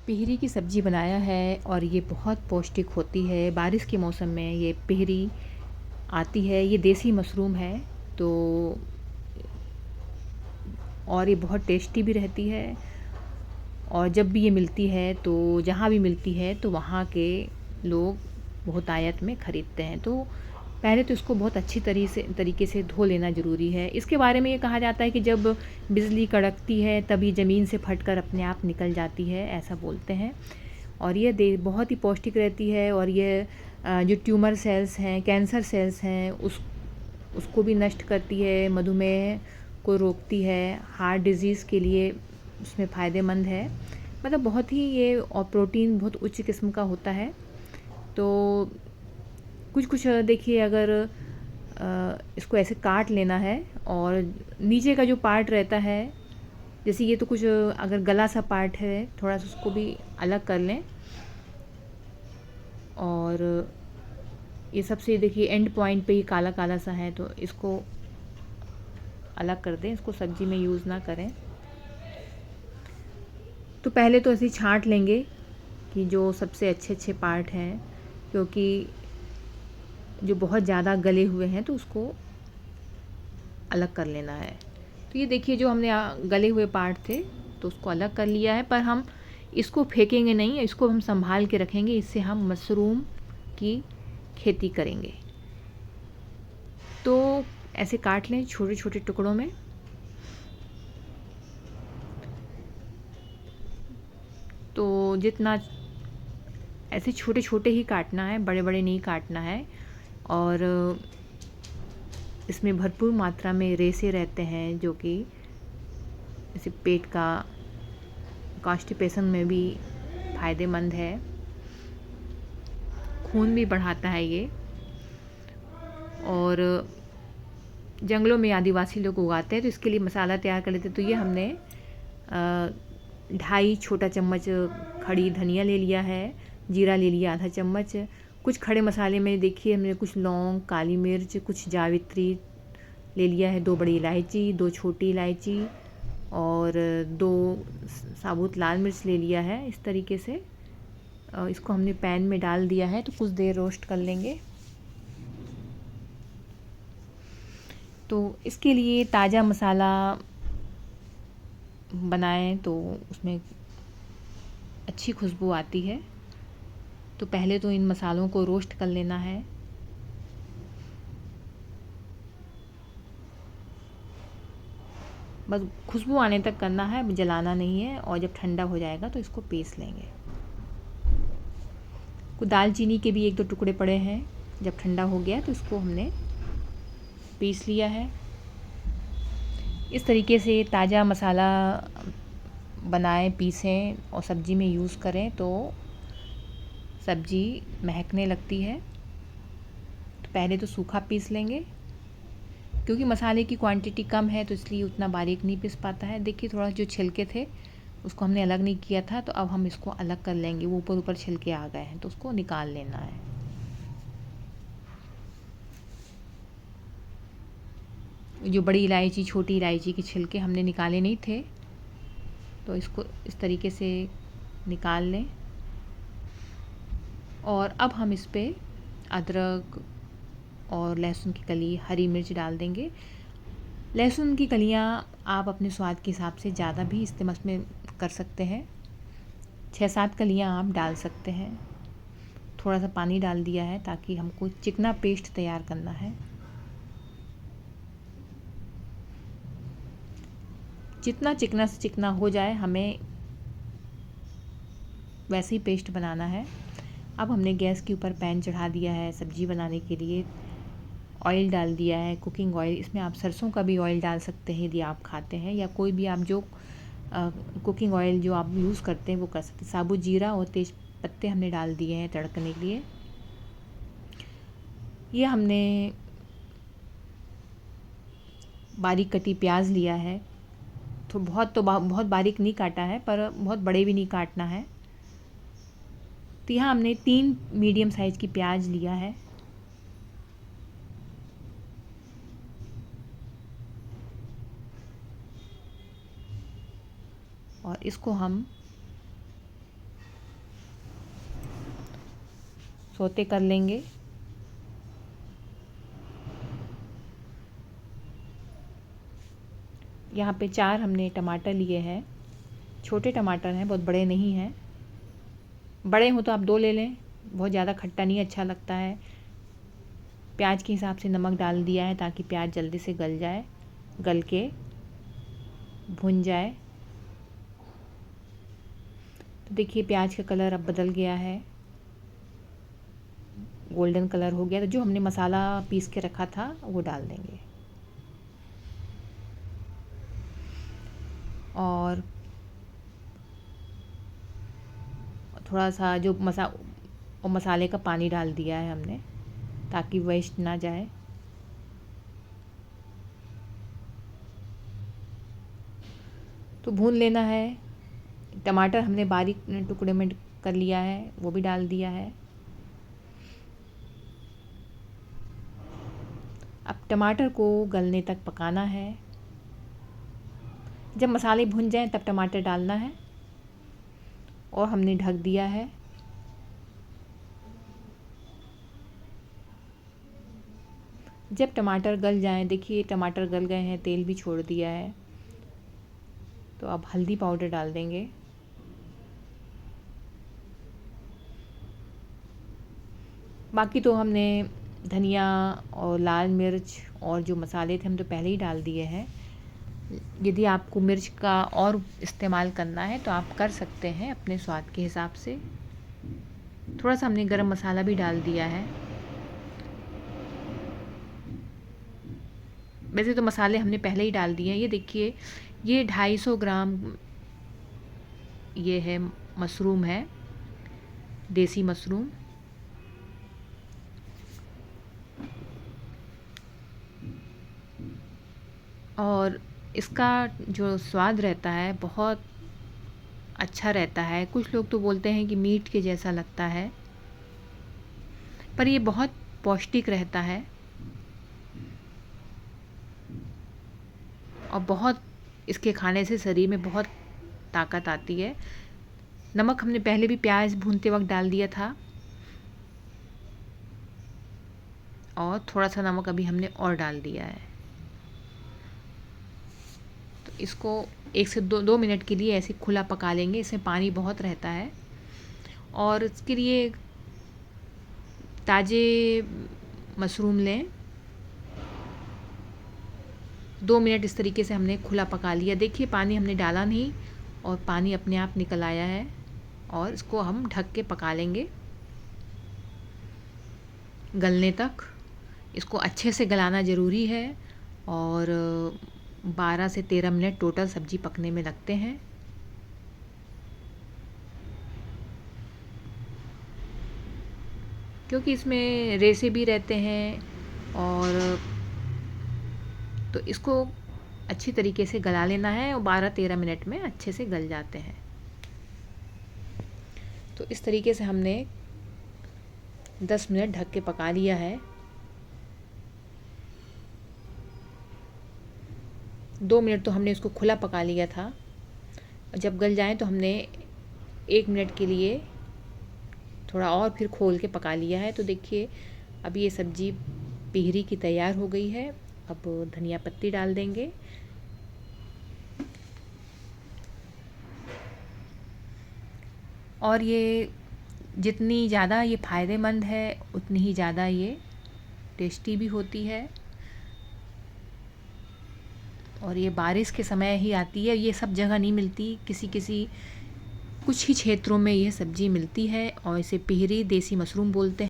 पिहरी की सब्ज़ी बनाया है और ये बहुत पौष्टिक होती है। बारिश के मौसम में ये पिहरी आती है। ये देसी मशरूम है तो और ये बहुत टेस्टी भी रहती है। और जब भी ये मिलती है तो जहाँ भी मिलती है तो वहाँ के लोग बहुतायत में ख़रीदते हैं। तो पहले तो इसको बहुत अच्छी तरीके से धो लेना ज़रूरी है। इसके बारे में ये कहा जाता है कि जब बिजली कड़कती है तब ये ज़मीन से फटकर अपने आप निकल जाती है, ऐसा बोलते हैं। और ये बहुत ही पौष्टिक रहती है। और ये जो ट्यूमर सेल्स हैं, कैंसर सेल्स हैं, उसको भी नष्ट करती है, मधुमेह को रोकती है, हार्ट डिज़ीज़ के लिए उसमें फ़ायदेमंद है। मतलब बहुत ही ये, और प्रोटीन बहुत उच्च किस्म का होता है। तो कुछ कुछ देखिए, अगर इसको ऐसे काट लेना है और नीचे का जो पार्ट रहता है, जैसे ये तो कुछ अगर गला सा पार्ट है, थोड़ा सा उसको भी अलग कर लें। और ये सबसे देखिए एंड पॉइंट पे ही काला काला सा है, तो इसको अलग कर दें, इसको सब्ज़ी में यूज़ ना करें। तो पहले तो ऐसे ही छाँट लेंगे कि जो सबसे अच्छे अच्छे पार्ट हैं, क्योंकि जो बहुत ज़्यादा गले हुए हैं तो उसको अलग कर लेना है। तो ये देखिए, जो हमने गले हुए पार्ट थे तो उसको अलग कर लिया है, पर हम इसको फेंकेंगे नहीं, इसको हम संभाल के रखेंगे। इससे हम मशरूम की खेती करेंगे। तो ऐसे काट लें छोटे छोटे टुकड़ों में। तो जितना, ऐसे छोटे छोटे ही काटना है, बड़े बड़े नहीं काटना है। और इसमें भरपूर मात्रा में रेशे रहते हैं, जो कि इसे पेट का कॉन्स्टिपेशन में भी फ़ायदेमंद है, खून भी बढ़ाता है ये। और जंगलों में आदिवासी लोग उगाते हैं, तो इसके लिए मसाला तैयार कर लेते हैं। तो ये हमने 2.5 छोटा चम्मच खड़ी धनिया ले लिया है, जीरा ले लिया आधा चम्मच। कुछ खड़े मसाले में देखिए, हमने कुछ लौंग, काली मिर्च, कुछ जावित्री ले लिया है, 2 बड़ी इलायची, 2 छोटी इलायची और 2 साबुत लाल मिर्च ले लिया है। इस तरीके से इसको हमने पैन में डाल दिया है, तो कुछ देर रोस्ट कर लेंगे। तो इसके लिए ताज़ा मसाला बनाएं तो उसमें अच्छी खुशबू आती है। तो पहले तो इन मसालों को रोस्ट कर लेना है। बस खुशबू आने तक करना है, जलाना नहीं है। और जब ठंडा हो जाएगा तो इसको पीस लेंगे। कुछ दालचीनी के भी 1-2 टुकड़े पड़े हैं। जब ठंडा हो गया तो इसको हमने पीस लिया है। इस तरीके से ताज़ा मसाला बनाएं, पीसें और सब्ज़ी में यूज़ करें तो सब्ज़ी महकने लगती है। तो पहले तो सूखा पीस लेंगे, क्योंकि मसाले की क्वांटिटी कम है तो इसलिए उतना बारीक नहीं पीस पाता है। देखिए, थोड़ा जो छिलके थे उसको हमने अलग नहीं किया था, तो अब हम इसको अलग कर लेंगे। वो ऊपर ऊपर छिलके आ गए हैं तो उसको निकाल लेना है। जो बड़ी इलायची, छोटी इलायची के छिलके हमने निकाले नहीं थे, तो इसको इस तरीके से निकाल लें। और अब हम इस पे अदरक और लहसुन की कली, हरी मिर्च डाल देंगे। लहसुन की कलियाँ आप अपने स्वाद के हिसाब से ज़्यादा भी इस्तेमाल में कर सकते हैं। 6-7 कलियाँ आप डाल सकते हैं। थोड़ा सा पानी डाल दिया है ताकि हमको चिकना पेस्ट तैयार करना है। जितना चिकना से चिकना हो जाए, हमें वैसे ही पेस्ट बनाना है। अब हमने गैस के ऊपर पैन चढ़ा दिया है सब्ज़ी बनाने के लिए। ऑयल डाल दिया है, कुकिंग ऑयल। इसमें आप सरसों का भी ऑयल डाल सकते हैं यदि आप खाते हैं, या कोई भी आप जो कुकिंग ऑयल जो आप यूज़ करते हैं वो कर सकते हैं। साबुत जीरा और तेज पत्ते हमने डाल दिए हैं तड़कने के लिए। ये हमने बारीक कटी प्याज लिया है। तो बहुत बारीक नहीं काटा है, पर बहुत बड़े भी नहीं काटना है। तो यहाँ हमने 3 मीडियम साइज़ की प्याज लिया है। और इसको हम सौते कर लेंगे। यहाँ पे 4 हमने टमाटर लिए हैं, छोटे टमाटर हैं, बहुत बड़े नहीं हैं। बड़े हों तो आप 2 ले लें, बहुत ज़्यादा खट्टा नहीं अच्छा लगता है। प्याज के हिसाब से नमक डाल दिया है ताकि प्याज जल्दी से गल जाए, गल के भुन जाए। तो देखिए प्याज का कलर अब बदल गया है, गोल्डन कलर हो गया। तो जो हमने मसाला पीस के रखा था वो डाल देंगे और थोड़ा सा जो मसाले का पानी डाल दिया है हमने ताकि वेस्ट ना जाए। तो भून लेना है। टमाटर हमने बारीक टुकड़े में कर लिया है, वो भी डाल दिया है। अब टमाटर को गलने तक पकाना है। जब मसाले भुन जाएं तब टमाटर डालना है और हमने ढक दिया है। जब टमाटर गल जाएं, देखिए टमाटर गल गए हैं, तेल भी छोड़ दिया है। तो अब हल्दी पाउडर डाल देंगे। बाकी तो हमने धनिया और लाल मिर्च और जो मसाले थे हम तो पहले ही डाल दिए हैं। यदि आपको मिर्च का और इस्तेमाल करना है तो आप कर सकते हैं अपने स्वाद के हिसाब से। थोड़ा सा हमने गरम मसाला भी डाल दिया है। वैसे तो मसाले हमने पहले ही डाल दिए हैं। ये देखिए, ये 250 ग्राम ये है मशरूम है, देसी मशरूम। और इसका जो स्वाद रहता है बहुत अच्छा रहता है। कुछ लोग तो बोलते हैं कि मीट के जैसा लगता है, पर ये बहुत पौष्टिक रहता है और बहुत इसके खाने से शरीर में बहुत ताकत आती है। नमक हमने पहले भी प्याज भूनते वक्त डाल दिया था और थोड़ा सा नमक अभी हमने और डाल दिया है। तो इसको 1 से 2 मिनट के लिए ऐसे खुला पका लेंगे। इसमें पानी बहुत रहता है और इसके लिए ताज़े मशरूम लें। 2 मिनट इस तरीके से हमने खुला पका लिया। देखिए पानी हमने डाला नहीं और पानी अपने आप निकल आया है और इसको हम ढक के पका लेंगे गलने तक। इसको अच्छे से गलाना ज़रूरी है और 12 से 13 मिनट टोटल सब्ज़ी पकने में लगते हैं। क्योंकि इसमें रेसे भी रहते हैं और तो इसको अच्छी तरीके से गला लेना है और 12-13 मिनट में अच्छे से गल जाते हैं। तो इस तरीके से हमने 10 मिनट ढक के पका लिया है। 2 मिनट तो हमने इसको खुला पका लिया था। जब गल जाए तो हमने 1 मिनट के लिए थोड़ा और फिर खोल के पका लिया है। तो देखिए अब ये सब्ज़ी पिहरी की तैयार हो गई है। अब धनिया पत्ती डाल देंगे और ये जितनी ज़्यादा ये फ़ायदेमंद है उतनी ही ज़्यादा ये टेस्टी भी होती है। और ये बारिश के समय ही आती है, ये सब जगह नहीं मिलती, किसी कुछ ही क्षेत्रों में ये सब्ज़ी मिलती है और इसे पिहरी देसी मशरूम बोलते हैं।